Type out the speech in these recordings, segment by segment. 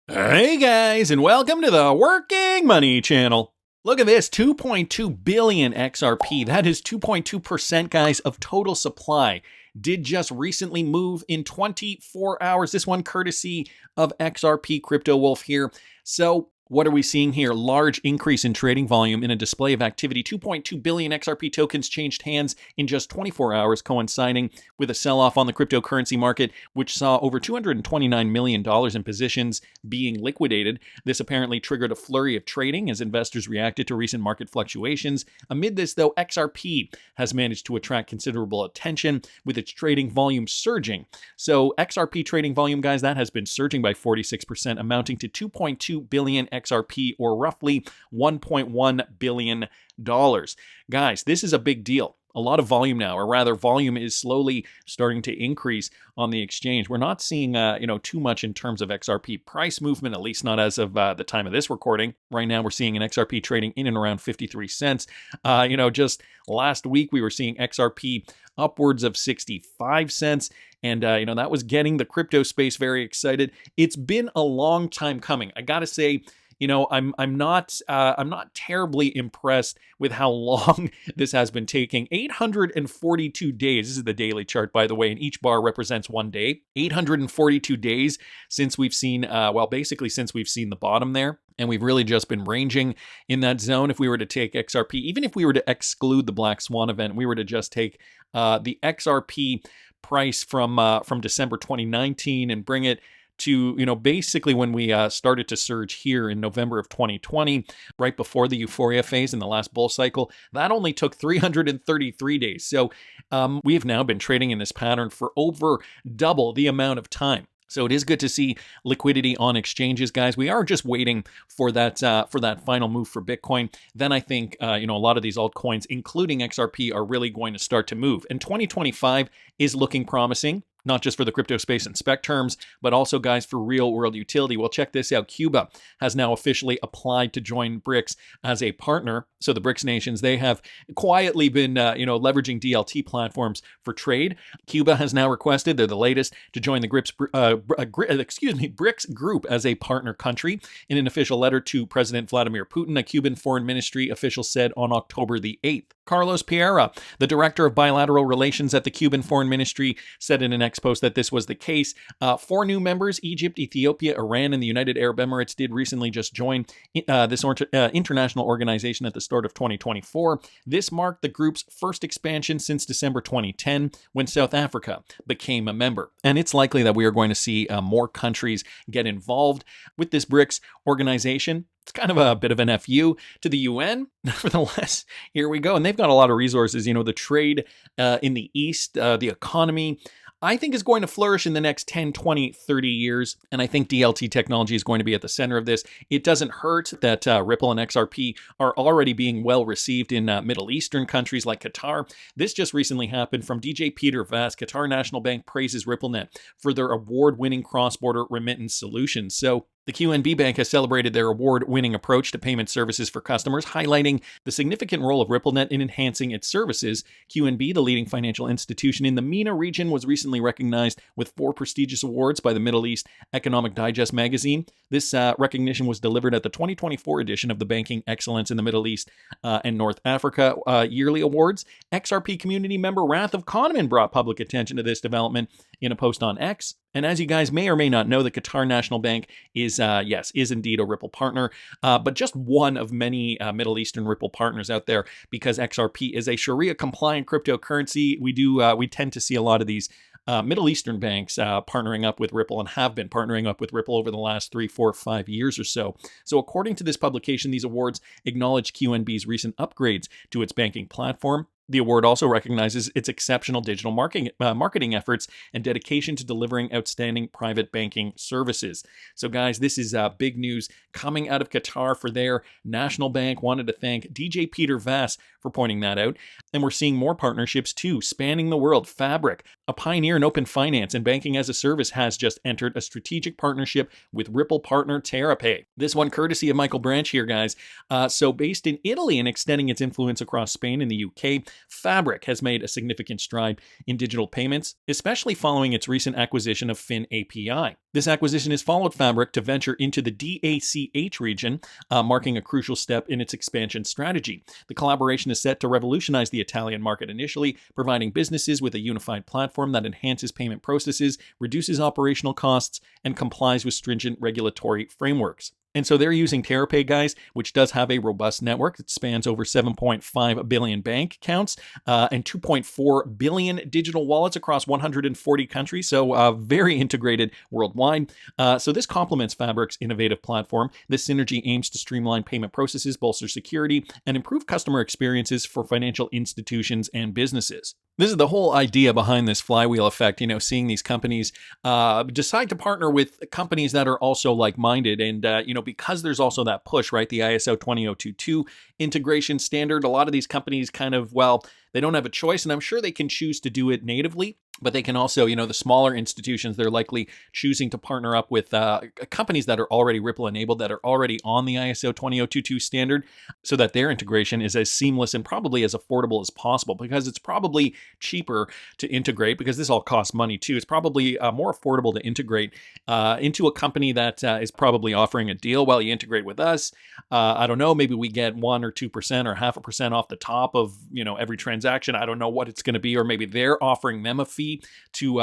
Hey guys, and welcome to the Working Money Channel. Look at this, 2.2 billion XRP. That is 2.2%, guys, of total supply. Did just recently move in 24 hours. This one courtesy of XRP Crypto Wolf here. So what are we seeing here? Large increase in trading volume in a display of activity. 2.2 billion XRP tokens changed hands in just 24 hours, coinciding with a sell-off on the cryptocurrency market, which saw over $229 million in positions being liquidated. This apparently triggered a flurry of trading as investors reacted to recent market fluctuations. Amid this, though, XRP has managed to attract considerable attention with its trading volume surging. So XRP trading volume, guys, that has been surging by 46%, amounting to 2.2 billion XRP, or roughly $1.1 billion. Guys, this is a big deal. A lot of volume now, or rather volume is slowly starting to increase on the exchange. We're not seeing too much in terms of XRP price movement, at least not as of the time of this recording. Right now we're seeing an XRP trading in and around 53 cents. Just last week we were seeing XRP upwards of 65 cents. And, that was getting the crypto space very excited. It's been a long time coming. I got to say, I'm not terribly impressed with how long this has been taking. 842 days. This is the daily chart, by the way, and each bar represents one day. 842 days since we've seen, since we've seen the bottom there. And we've really just been ranging in that zone. If we were to take XRP, even if we were to exclude the Black Swan event, we were to just take the XRP price from December 2019 and bring it to, basically when we started to surge here in November of 2020, right before the euphoria phase in the last bull cycle, that only took 333 days. So we have now been trading in this pattern for over double the amount of time. So it is good to see liquidity on exchanges, guys. We are just waiting for that final move for Bitcoin. Then I think a lot of these altcoins, including XRP, are really going to start to move. And 2025 is looking promising, not just for the crypto space and spec terms, but also, guys, for real world utility. Well, check this out. Cuba has now officially applied to join BRICs as a partner. So the BRICS nations, they have quietly been, leveraging DLT platforms for trade. Cuba has now requested, they're the latest, to join the BRICS group as a partner country. In an official letter to President Vladimir Putin, a Cuban foreign ministry official said on October the 8th. Carlos Pereira, the director of bilateral relations at the Cuban Foreign Ministry, said in an ex-post that this was the case. 4 new members, Egypt, Ethiopia, Iran, and the United Arab Emirates, did recently just join this international organization at the start of 2024. This marked the group's first expansion since December 2010, when South Africa became a member. And it's likely that we are going to see more countries get involved with this BRICS organization. It's kind of a bit of an FU to the UN. Nevertheless, here we go. And they've got a lot of resources. The trade in the East, the economy, I think is going to flourish in the next 10, 20, 30 years. And I think DLT technology is going to be at the center of this. It doesn't hurt that Ripple and XRP are already being well received in Middle Eastern countries like Qatar. This just recently happened from DJ Peter Vass. Qatar National Bank praises RippleNet for their award-winning cross-border remittance solutions. So the QNB Bank has celebrated their award-winning approach to payment services for customers, highlighting the significant role of RippleNet in enhancing its services. QNB, the leading financial institution in the MENA region, was recently recognized with 4 prestigious awards by the Middle East Economic Digest magazine. This recognition was delivered at the 2024 edition of the Banking Excellence in the Middle East and North Africa yearly awards. XRP community member Wrath of Kahneman brought public attention to this development in a post on X. And as you guys may or may not know, the Qatar National Bank is indeed a Ripple partner, but just one of many Middle Eastern Ripple partners out there, because XRP is a Sharia-compliant cryptocurrency. We tend to see a lot of these Middle Eastern banks partnering up with Ripple, and have been partnering up with Ripple over the last 3, 4, 5 years or so. So according to this publication, these awards acknowledge QNB's recent upgrades to its banking platform. The award also recognizes its exceptional digital marketing efforts and dedication to delivering outstanding private banking services. So guys, this is big news coming out of Qatar for their national bank. Wanted to thank DJ Peter Vass for pointing that out. And we're seeing more partnerships too, spanning the world. Fabric, A pioneer in open finance and banking as a service has just entered a strategic partnership with Ripple partner TerraPay. This one courtesy of Michael Branch here, guys. So based in Italy and extending its influence across Spain and the UK, Fabric has made a significant stride in digital payments, especially following its recent acquisition of FinAPI. This acquisition has followed Fabric to venture into the DACH region, marking a crucial step in its expansion strategy. The collaboration is set to revolutionize the Italian market initially, providing businesses with a unified platform that enhances payment processes, reduces operational costs, and complies with stringent regulatory frameworks. And so they're using TerraPay, guys, which does have a robust network that spans over 7.5 billion bank accounts and 2.4 billion digital wallets across 140 countries. So very integrated worldwide. So this complements Fabric's innovative platform. This synergy aims to streamline payment processes, bolster security, and improve customer experiences for financial institutions and businesses. This is the whole idea behind this flywheel effect, seeing these companies decide to partner with companies that are also like-minded. And, because there's also that push, right? The ISO 20022 integration standard, a lot of these companies kind of, they don't have a choice, and I'm sure they can choose to do it natively. But they can also, the smaller institutions, they're likely choosing to partner up with companies that are already Ripple enabled, that are already on the ISO 20022 standard, so that their integration is as seamless and probably as affordable as possible, because it's probably cheaper to integrate, because this all costs money too. It's probably more affordable to integrate into a company that is probably offering a deal. Well, you integrate with us. I don't know, maybe we get 1 or 2% or 0.5% off the top of, every transaction. I don't know what it's going to be, or maybe they're offering them a fee to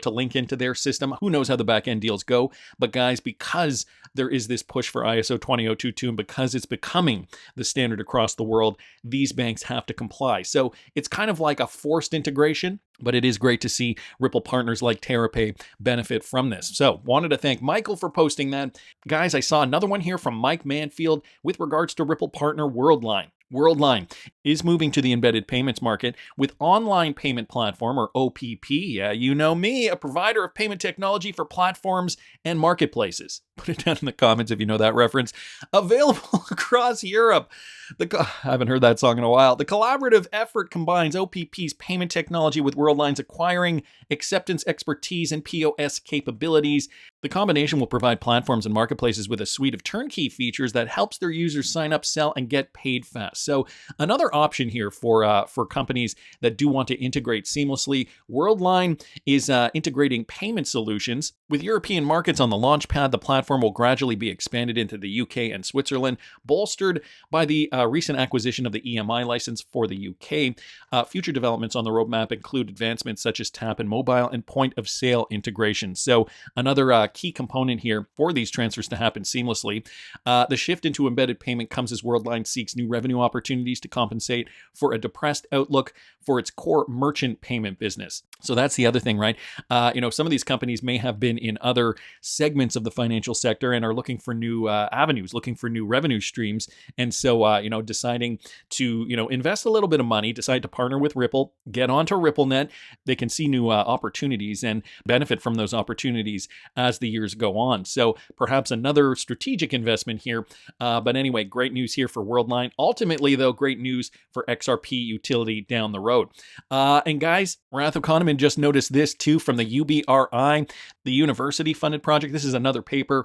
link into their system. Who knows how the back end deals go? But guys, because there is this push for ISO 20022 and because it's becoming the standard across the world, these banks have to comply. So it's kind of like a forced integration, but it is great to see Ripple partners like TerraPay benefit from this. So wanted to thank Michael for posting that. Guys, I saw another one here from Mike Manfield with regards to Ripple partner Worldline. Worldline is moving to the embedded payments market with online payment platform, or OPP. Yeah, you know me, a provider of payment technology for platforms and marketplaces. Put it down in the comments if you know that reference. Available across Europe. I haven't heard that song in a while. The collaborative effort combines OPP's payment technology with Worldline's acquiring, acceptance expertise, and POS capabilities. The combination will provide platforms and marketplaces with a suite of turnkey features that helps their users sign up, sell, and get paid fast. So another option here for companies that do want to integrate seamlessly. Worldline is integrating payment solutions. With European markets on the launch pad, the platform will gradually be expanded into the UK and Switzerland, bolstered by the recent acquisition of the EMI license for the UK. Future developments on the roadmap include advancements such as tap and mobile and point of sale integration. So another key component here for these transfers to happen seamlessly. The shift into embedded payment comes as Worldline seeks new revenue opportunities to compensate for a depressed outlook for its core merchant payment business. So that's the other thing, right? Some of these companies may have been in other segments of the financial sector and are looking for new avenues, looking for new revenue streams. And so, deciding to, invest a little bit of money, decide to partner with Ripple, get onto RippleNet, they can see new opportunities and benefit from those opportunities as the years go on. So perhaps another strategic investment here. But anyway, great news here for Worldline. Ultimately, though, great news for XRP utility down the road. And guys, Wrath of Kahneman just noticed this too from the UBRI, the university-funded project. This is another paper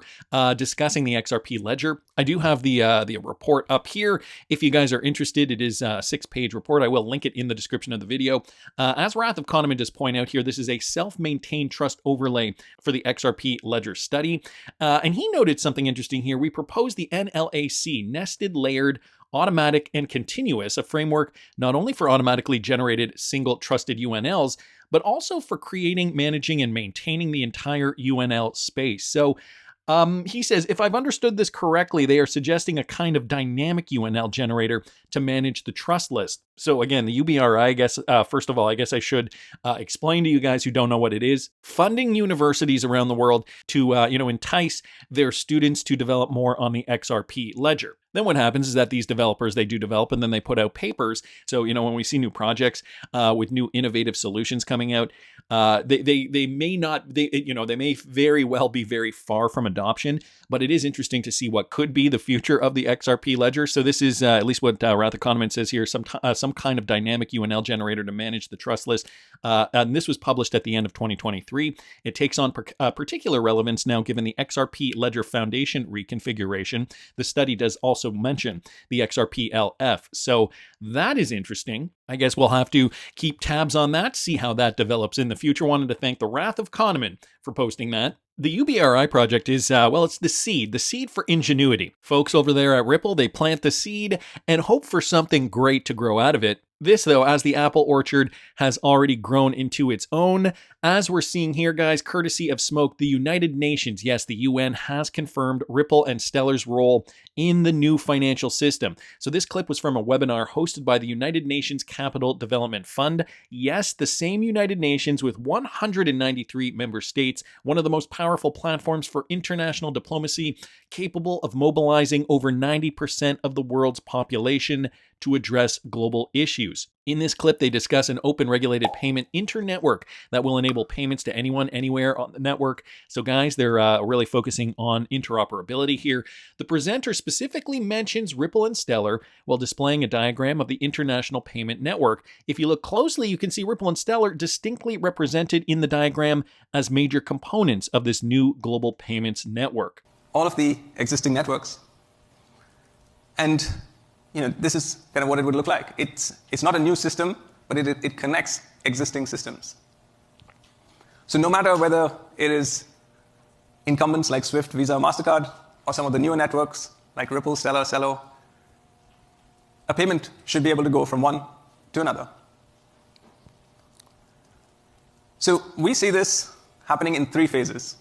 discussing the XRP ledger. I do have the report up here. If you guys are interested, it is a 6-page report. I will link it in the description of the video. As Wrath of Kahneman does point out here, this is a self-maintained trust overlay for the XRP ledger study. And he noted something interesting here. We proposed the NLAC, nested, layered, automatic, and continuous, a framework not only for automatically generated single trusted UNLs, but also for creating, managing, and maintaining the entire UNL space. So he says, if I've understood this correctly, they are suggesting a kind of dynamic UNL generator to manage the trust list. So again, the UBRI, I guess, first of all, I guess I should explain to you guys who don't know what it is. Funding universities around the world to, entice their students to develop more on the XRP ledger. Then what happens is that these developers, they do develop and then they put out papers. So, when we see new projects with new innovative solutions coming out, they may very well be very far from adoption, but it is interesting to see what could be the future of the XRP ledger. So this is at least what Wrath of Kahneman says here, some kind of dynamic UNL generator to manage the trust list. And this was published at the end of 2023. It takes on particular relevance now given the XRP Ledger Foundation reconfiguration. The study does also mention the XRP-LF. So that is interesting. I guess we'll have to keep tabs on that, see how that develops in the future. Wanted to thank the Wrath of Kahneman for posting that. The UBRI project is, it's the seed for ingenuity. Folks over there at Ripple, they plant the seed and hope for something great to grow out of it. This, though, as the apple orchard has already grown into its own. As we're seeing here, guys, courtesy of Smoke, the United Nations, yes, the UN has confirmed Ripple and Stellar's role in the new financial system. So this clip was from a webinar hosted by the United Nations Capital Development Fund. Yes, the same United Nations with 193 member states, one of the most powerful platforms for international diplomacy, capable of mobilizing over 90% of the world's population to address global issues. In this clip, they discuss an open regulated payment internetwork that will enable payments to anyone, anywhere on the network. So guys, they're really focusing on interoperability here. The presenter specifically mentions Ripple and Stellar while displaying a diagram of the international payment network. If you look closely, you can see Ripple and Stellar distinctly represented in the diagram as major components of this new global payments network. All of the existing networks. And this is kind of what it would look like. It's not a new system, but it connects existing systems. So no matter whether it is incumbents like SWIFT, Visa, MasterCard, or some of the newer networks like Ripple, Stellar, CELO, a payment should be able to go from one to another. So we see this happening in 3 phases.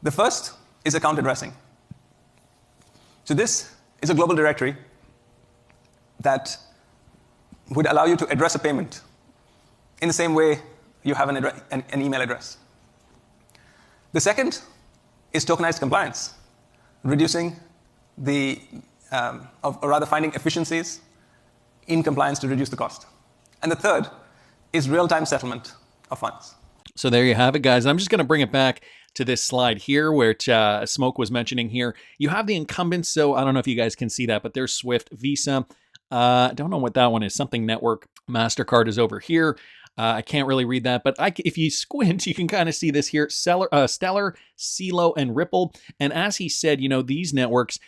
The first is account addressing. So this is a global directory that would allow you to address a payment in the same way you have an email address. The second is tokenized compliance, reducing or rather finding efficiencies in compliance to reduce the cost. And the third is real-time settlement of funds. So there you have it, guys. I'm just going to bring it back to this slide here, which Smoke was mentioning here. You have the incumbents, so I don't know if you guys can see that, but there's SWIFT, Visa. I don't know what that one is. Something Network. MasterCard is over here. I can't really read that, but if you squint, you can kind of see this here. Stellar, CELO, and Ripple. And as he said, these networks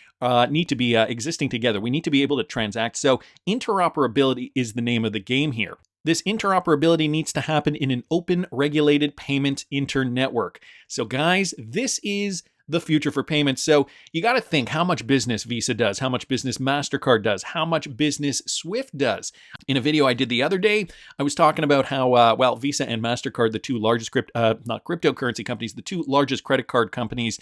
need to be existing together. We need to be able to transact. So interoperability is the name of the game here. This interoperability needs to happen in an open, regulated payment internetwork. So guys, this is the future for payments. So you got to think how much business Visa does, how much business MasterCard does, how much business SWIFT does. In a video I did the other day, I was talking about how, Visa and MasterCard, the two largest not cryptocurrency companies, the two largest credit card companies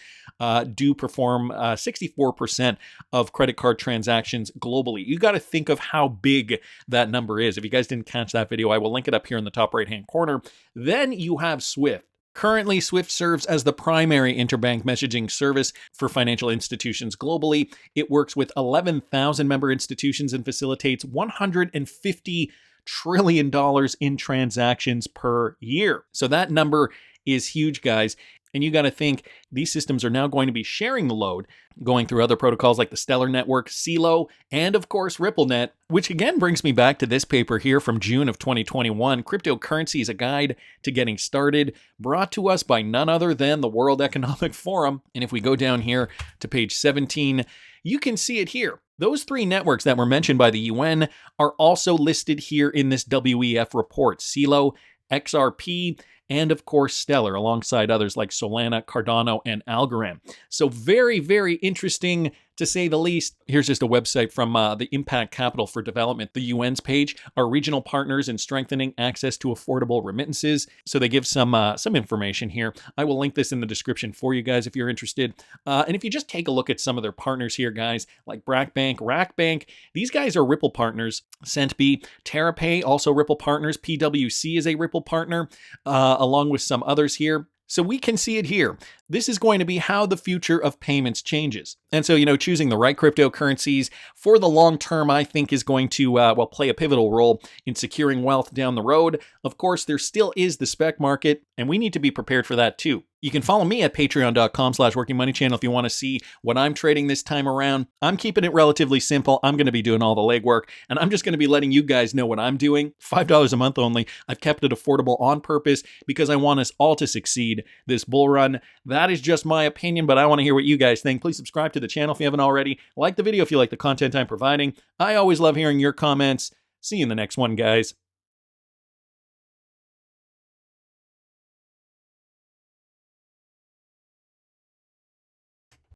do perform 64% of credit card transactions globally. You got to think of how big that number is. If you guys didn't catch that video, I will link it up here in the top right-hand corner. Then you have SWIFT. Currently, SWIFT serves as the primary interbank messaging service for financial institutions globally. It works with 11,000 member institutions and facilitates $150 trillion in transactions per year. So that number is huge, guys. And you got to think these systems are now going to be sharing the load, going through other protocols like the Stellar Network, CELO, and of course RippleNet, which again brings me back to this paper here from June of 2021, Cryptocurrency is a Guide to Getting Started, brought to us by none other than the World Economic Forum. And if we go down here to page 17, you can see it here. Those 3 networks that were mentioned by the UN are also listed here in this WEF report, CELO, XRP, and of course Stellar, alongside others like Solana, Cardano, and Algorand. So very, very interesting to say the least. Here's just a website from the Impact Capital for Development, the UN's page, our regional partners in strengthening access to affordable remittances. So they give some information here. I will link this in the description for you guys if you're interested. And if you just take a look at some of their partners here, guys, like BRAC Bank, these guys are Ripple partners. CentB, TerraPay, also Ripple partners. PwC is a Ripple partner, along with some others here. So we can see it here. This is going to be how the future of payments changes. And so, choosing the right cryptocurrencies for the long term, I think is going to, play a pivotal role in securing wealth down the road. Of course, there still is the spec market, and we need to be prepared for that too. You can follow me at patreon.com/workingmoneychannel if you want to see what I'm trading this time around. I'm keeping it relatively simple. I'm going to be doing all the legwork, and I'm just going to be letting you guys know what I'm doing. $5 a month only. I've kept it affordable on purpose because I want us all to succeed this bull run. That is just my opinion, but I want to hear what you guys think. Please subscribe to the channel if you haven't already. Like the video if you like the content I'm providing. I always love hearing your comments. See you in the next one, guys.